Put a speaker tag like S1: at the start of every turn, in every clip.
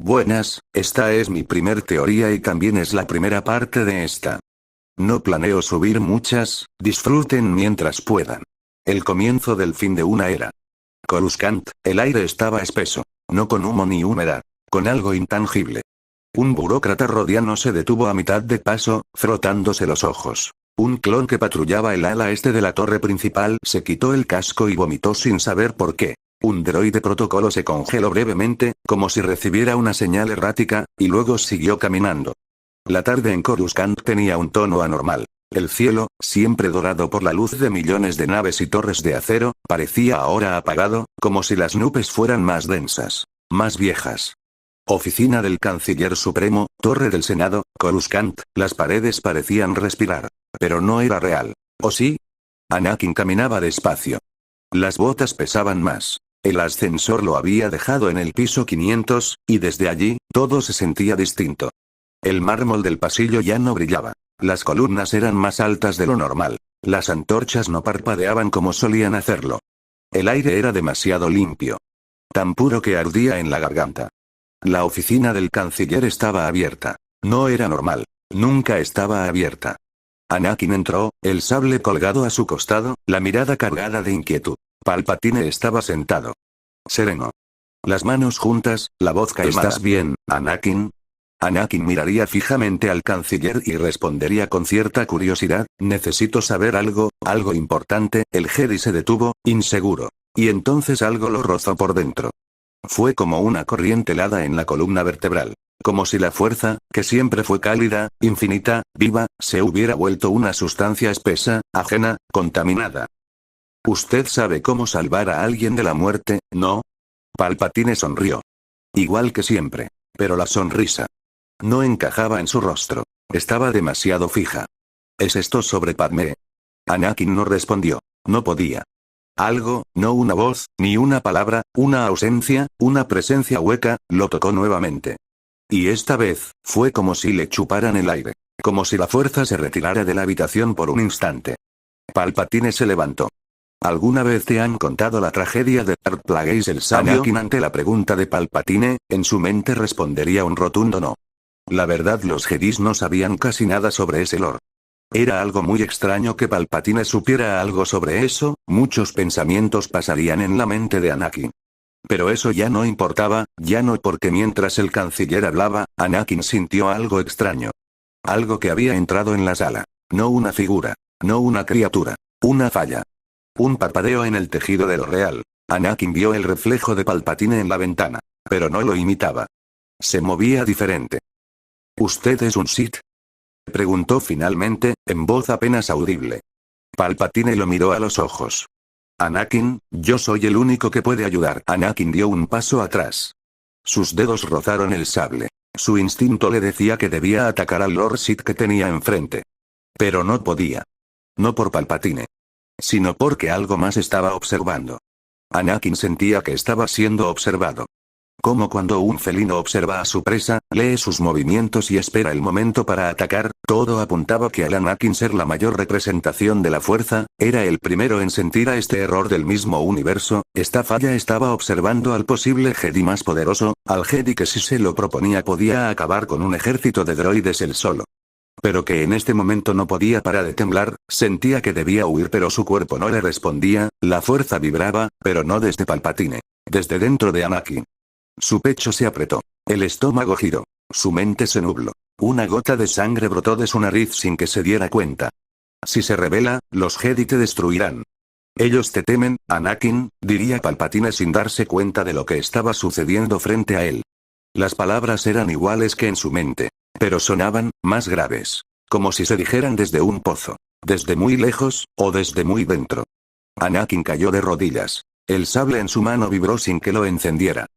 S1: Buenas, esta es mi primer teoría y también es la primera parte de esta. No planeo subir muchas, disfruten mientras puedan. El comienzo del fin de una era. Coruscant, el aire estaba espeso. No con humo ni humedad. Con algo intangible. Un burócrata rodiano se detuvo a mitad de paso, frotándose los ojos. Un clon que patrullaba el ala este de la torre principal se quitó el casco y vomitó sin saber por qué. Un droide protocolo se congeló brevemente, como si recibiera una señal errática, y luego siguió caminando. La tarde en Coruscant tenía un tono anormal. El cielo, siempre dorado por la luz de millones de naves y torres de acero, parecía ahora apagado, como si las nubes fueran más densas, más viejas. Oficina del Canciller Supremo, Torre del Senado, Coruscant, las paredes parecían respirar. Pero no era real. ¿O sí? Anakin caminaba despacio. Las botas pesaban más. El ascensor lo había dejado en el piso 500, y desde allí, todo se sentía distinto. El mármol del pasillo ya no brillaba. Las columnas eran más altas de lo normal. Las antorchas no parpadeaban como solían hacerlo. El aire era demasiado limpio. Tan puro que ardía en la garganta. La oficina del canciller estaba abierta. No era normal. Nunca estaba abierta. Anakin entró, el sable colgado a su costado, la mirada cargada de inquietud. Palpatine estaba sentado. Sereno. Las manos juntas, la voz calmada. ¿Estás bien, Anakin? Anakin miraría fijamente al canciller y respondería con cierta curiosidad, necesito saber algo, algo importante. El Jedi se detuvo, inseguro. Y entonces algo lo rozó por dentro. Fue como una corriente helada en la columna vertebral. Como si la fuerza, que siempre fue cálida, infinita, viva, se hubiera vuelto una sustancia espesa, ajena, contaminada. Usted sabe cómo salvar a alguien de la muerte, ¿no? Palpatine sonrió. Igual que siempre. Pero la sonrisa no encajaba en su rostro. Estaba demasiado fija. ¿Es esto sobre Padmé? Anakin no respondió. No podía. Algo, no una voz, ni una palabra, una ausencia, una presencia hueca, lo tocó nuevamente. Y esta vez, fue como si le chuparan el aire. Como si la fuerza se retirara de la habitación por un instante. Palpatine se levantó. ¿Alguna vez te han contado la tragedia de Darth Plagueis el sabio? Anakin, ante la pregunta de Palpatine, en su mente respondería un rotundo no. La verdad, los Jedis no sabían casi nada sobre ese lore. Era algo muy extraño que Palpatine supiera algo sobre eso, muchos pensamientos pasarían en la mente de Anakin. Pero eso ya no importaba, ya no, porque mientras el canciller hablaba, Anakin sintió algo extraño. Algo que había entrado en la sala. No una figura. No una criatura. Una falla. Un parpadeo en el tejido de lo real. Anakin vio el reflejo de Palpatine en la ventana. Pero no lo imitaba. Se movía diferente. ¿Usted es un Sith? Preguntó finalmente, en voz apenas audible. Palpatine lo miró a los ojos. Anakin, yo soy el único que puede ayudar. Anakin dio un paso atrás. Sus dedos rozaron el sable. Su instinto le decía que debía atacar al Lord Sith que tenía enfrente. Pero no podía. No por Palpatine. Sino porque algo más estaba observando. Anakin sentía que estaba siendo observado. Como cuando un felino observa a su presa, lee sus movimientos y espera el momento para atacar, todo apuntaba que al Anakin ser la mayor representación de la fuerza, era el primero en sentir a este error del mismo universo, esta falla estaba observando al posible Jedi más poderoso, al Jedi que si se lo proponía podía acabar con un ejército de droides él solo. Pero que en este momento no podía parar de temblar, sentía que debía huir pero su cuerpo no le respondía, la fuerza vibraba, pero no desde Palpatine. Desde dentro de Anakin. Su pecho se apretó. El estómago giró. Su mente se nubló. Una gota de sangre brotó de su nariz sin que se diera cuenta. Si se revela, los Jedi te destruirán. Ellos te temen, Anakin, diría Palpatine sin darse cuenta de lo que estaba sucediendo frente a él. Las palabras eran iguales que en su mente. Pero sonaban, más graves. Como si se dijeran desde un pozo. Desde muy lejos, o desde muy dentro. Anakin cayó de rodillas. El sable en su mano vibró sin que lo encendiera.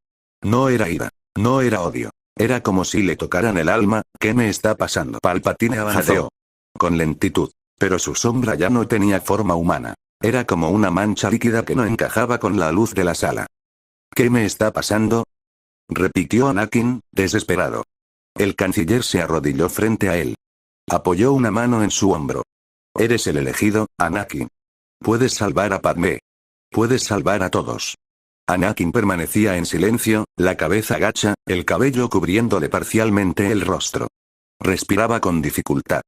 S1: No era ira. No era odio. Era como si le tocaran el alma. ¿Qué me está pasando? Palpatine avanzó. Con lentitud. Pero su sombra ya no tenía forma humana. Era como una mancha líquida que no encajaba con la luz de la sala. ¿Qué me está pasando? Repitió Anakin, desesperado. El canciller se arrodilló frente a él. Apoyó una mano en su hombro. Eres el elegido, Anakin. Puedes salvar a Padmé. Puedes salvar a todos. Anakin permanecía en silencio, la cabeza gacha, el cabello cubriéndole parcialmente el rostro. Respiraba con dificultad.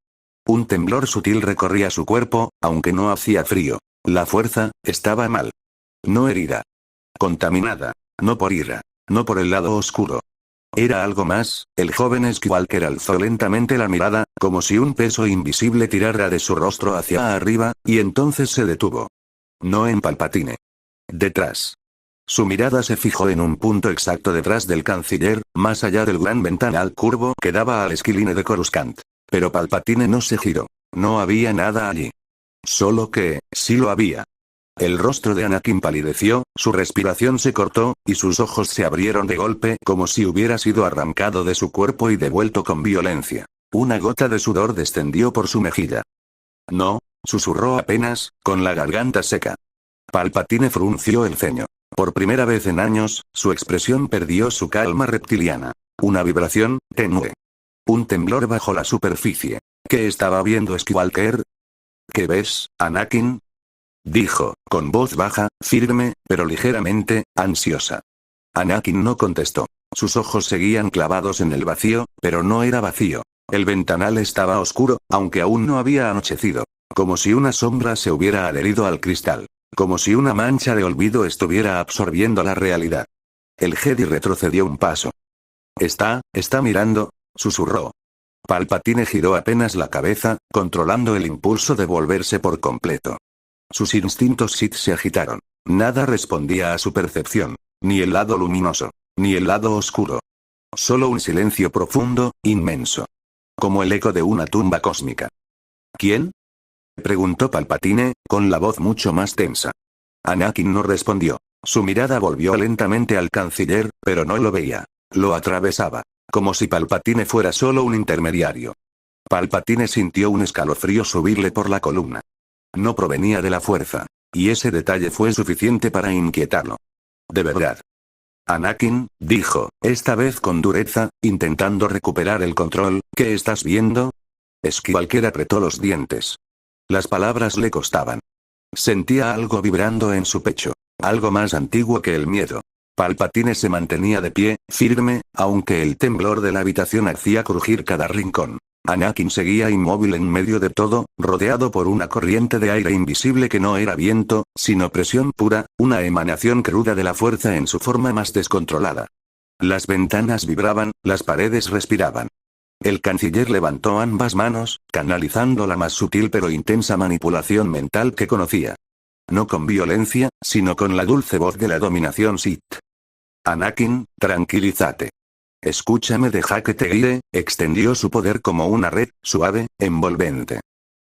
S1: Un temblor sutil recorría su cuerpo, aunque no hacía frío. La fuerza estaba mal. No herida. Contaminada. No por ira. No por el lado oscuro. Era algo más. El joven Skywalker alzó lentamente la mirada, como si un peso invisible tirara de su rostro hacia arriba, y entonces se detuvo. No en Palpatine. Detrás. Su mirada se fijó en un punto exacto detrás del canciller, más allá del gran ventanal curvo que daba al esquiline de Coruscant. Pero Palpatine no se giró. No había nada allí. Solo que, sí lo había. El rostro de Anakin palideció, su respiración se cortó, y sus ojos se abrieron de golpe como si hubiera sido arrancado de su cuerpo y devuelto con violencia. Una gota de sudor descendió por su mejilla. No, susurró apenas, con la garganta seca. Palpatine frunció el ceño. Por primera vez en años, su expresión perdió su calma reptiliana. Una vibración, tenue. Un temblor bajo la superficie. ¿Qué estaba viendo Skywalker? ¿Qué ves, Anakin? Dijo, con voz baja, firme, pero ligeramente ansiosa. Anakin no contestó. Sus ojos seguían clavados en el vacío, pero no era vacío. El ventanal estaba oscuro, aunque aún no había anochecido. Como si una sombra se hubiera adherido al cristal. Como si una mancha de olvido estuviera absorbiendo la realidad. El Jedi retrocedió un paso. Está mirando, susurró. Palpatine giró apenas la cabeza, controlando el impulso de volverse por completo. Sus instintos Sith se agitaron. Nada respondía a su percepción. Ni el lado luminoso. Ni el lado oscuro. Solo un silencio profundo, inmenso. Como el eco de una tumba cósmica. ¿Quién? Preguntó Palpatine, con la voz mucho más tensa. Anakin no respondió. Su mirada volvió lentamente al canciller, pero no lo veía. Lo atravesaba. Como si Palpatine fuera solo un intermediario. Palpatine sintió un escalofrío subirle por la columna. No provenía de la fuerza. Y ese detalle fue suficiente para inquietarlo. De verdad. Anakin, dijo, esta vez con dureza, intentando recuperar el control, ¿qué estás viendo? Skywalker apretó los dientes. Las palabras le costaban. Sentía algo vibrando en su pecho. Algo más antiguo que el miedo. Palpatine se mantenía de pie, firme, aunque el temblor de la habitación hacía crujir cada rincón. Anakin seguía inmóvil en medio de todo, rodeado por una corriente de aire invisible que no era viento, sino presión pura, una emanación cruda de la fuerza en su forma más descontrolada. Las ventanas vibraban, las paredes respiraban. El canciller levantó ambas manos, canalizando la más sutil pero intensa manipulación mental que conocía. No con violencia, sino con la dulce voz de la dominación Sith. Anakin, tranquilízate. Escúchame, deja que te guíe, extendió su poder como una red, suave, envolvente.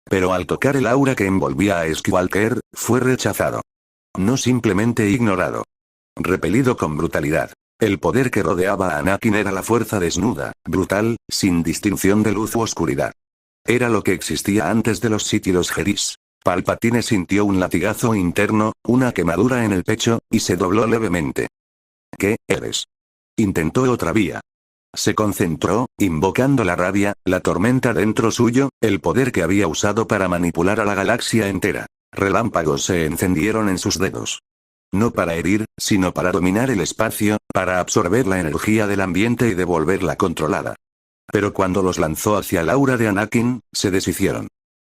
S1: Pero al tocar el aura que envolvía a Skywalker, fue rechazado. No simplemente ignorado. Repelido con brutalidad. El poder que rodeaba a Anakin era la fuerza desnuda, brutal, sin distinción de luz u oscuridad. Era lo que existía antes de los Sith y los Jedis. Palpatine sintió un latigazo interno, una quemadura en el pecho, y se dobló levemente. ¿Qué eres? Intentó otra vía. Se concentró, invocando la rabia, la tormenta dentro suyo, el poder que había usado para manipular a la galaxia entera. Relámpagos se encendieron en sus dedos. No para herir, sino para dominar el espacio, para absorber la energía del ambiente y devolverla controlada. Pero cuando los lanzó hacia el aura de Anakin, se deshicieron.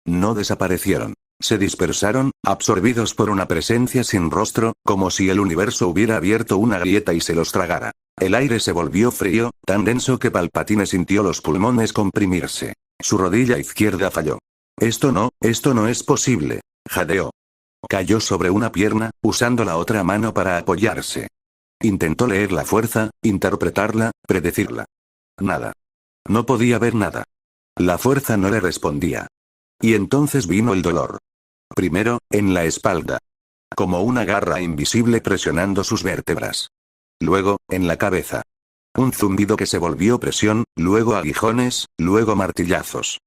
S1: No desaparecieron. Se dispersaron, absorbidos por una presencia sin rostro, como si el universo hubiera abierto una grieta y se los tragara. El aire se volvió frío, tan denso que Palpatine sintió los pulmones comprimirse. Su rodilla izquierda falló. Esto no es posible. Jadeó. Cayó sobre una pierna, usando la otra mano para apoyarse. Intentó leer la fuerza, interpretarla, predecirla. Nada. No podía ver nada. La fuerza no le respondía. Y entonces vino el dolor. Primero, en la espalda. Como una garra invisible presionando sus vértebras. Luego, en la cabeza. Un zumbido que se volvió presión, luego aguijones, luego martillazos.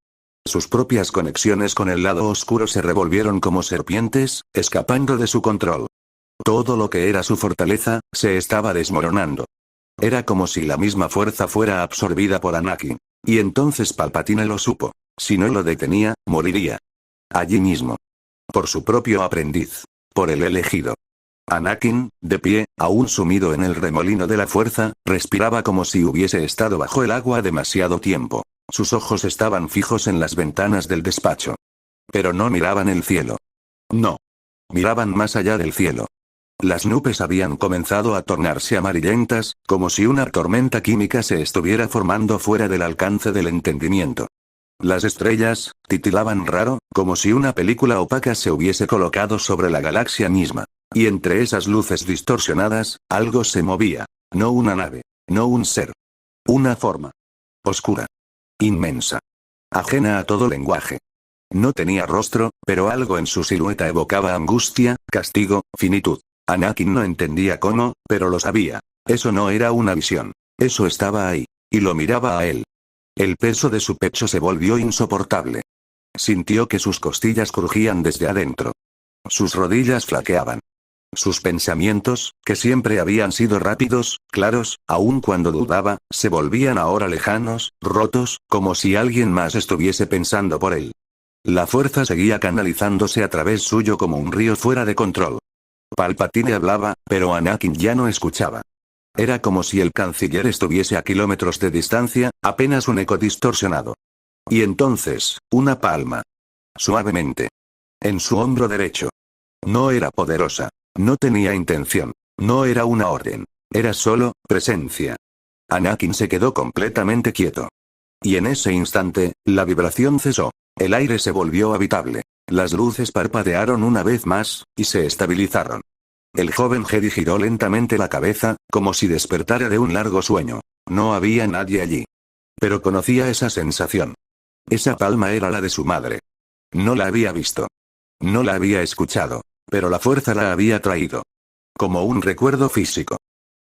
S1: Sus propias conexiones con el lado oscuro se revolvieron como serpientes, escapando de su control. Todo lo que era su fortaleza, se estaba desmoronando. Era como si la misma fuerza fuera absorbida por Anakin. Y entonces Palpatine lo supo. Si no lo detenía, moriría. Allí mismo. Por su propio aprendiz. Por el elegido. Anakin, de pie, aún sumido en el remolino de la fuerza, respiraba como si hubiese estado bajo el agua demasiado tiempo. Sus ojos estaban fijos en las ventanas del despacho. Pero no miraban el cielo. No. Miraban más allá del cielo. Las nubes habían comenzado a tornarse amarillentas, como si una tormenta química se estuviera formando fuera del alcance del entendimiento. Las estrellas titilaban raro, como si una película opaca se hubiese colocado sobre la galaxia misma. Y entre esas luces distorsionadas, algo se movía. No una nave. No un ser. Una forma. Oscura. Inmensa. Ajena a todo lenguaje. No tenía rostro, pero algo en su silueta evocaba angustia, castigo, finitud. Anakin no entendía cómo, pero lo sabía. Eso no era una visión. Eso estaba ahí. Y lo miraba a él. El peso de su pecho se volvió insoportable. Sintió que sus costillas crujían desde adentro. Sus rodillas flaqueaban. Sus pensamientos, que siempre habían sido rápidos, claros, aun cuando dudaba, se volvían ahora lejanos, rotos, como si alguien más estuviese pensando por él. La fuerza seguía canalizándose a través suyo como un río fuera de control. Palpatine hablaba, pero Anakin ya no escuchaba. Era como si el canciller estuviese a kilómetros de distancia, apenas un eco distorsionado. Y entonces, una palma. Suavemente. En su hombro derecho. No era poderosa. No tenía intención. No era una orden. Era solo, presencia. Anakin se quedó completamente quieto. Y en ese instante, la vibración cesó. El aire se volvió habitable. Las luces parpadearon una vez más, y se estabilizaron. El joven Jedi giró lentamente la cabeza, como si despertara de un largo sueño. No había nadie allí. Pero conocía esa sensación. Esa palma era la de su madre. No la había visto. No la había escuchado. Pero la fuerza la había traído. Como un recuerdo físico.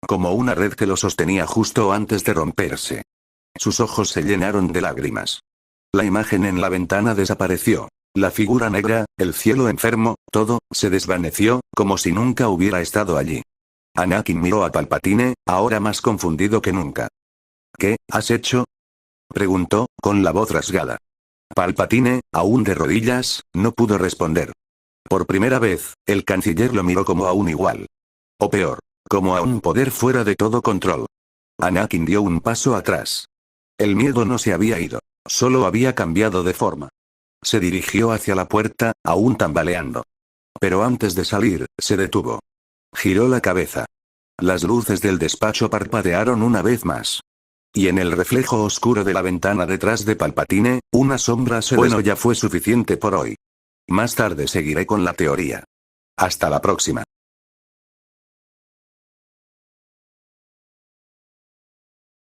S1: Como una red que lo sostenía justo antes de romperse. Sus ojos se llenaron de lágrimas. La imagen en la ventana desapareció. La figura negra, el cielo enfermo, todo, se desvaneció, como si nunca hubiera estado allí. Anakin miró a Palpatine, ahora más confundido que nunca. ¿Qué has hecho?, preguntó, con la voz rasgada. Palpatine, aún de rodillas, no pudo responder. Por primera vez, el canciller lo miró como a un igual. O peor, como a un poder fuera de todo control. Anakin dio un paso atrás. El miedo no se había ido, solo había cambiado de forma. Se dirigió hacia la puerta, aún tambaleando. Pero antes de salir, se detuvo. Giró la cabeza. Las luces del despacho parpadearon una vez más. Y en el reflejo oscuro de la ventana detrás de Palpatine, una sombra se... Bueno, ya fue suficiente por hoy. Más tarde seguiré con la teoría. Hasta la próxima.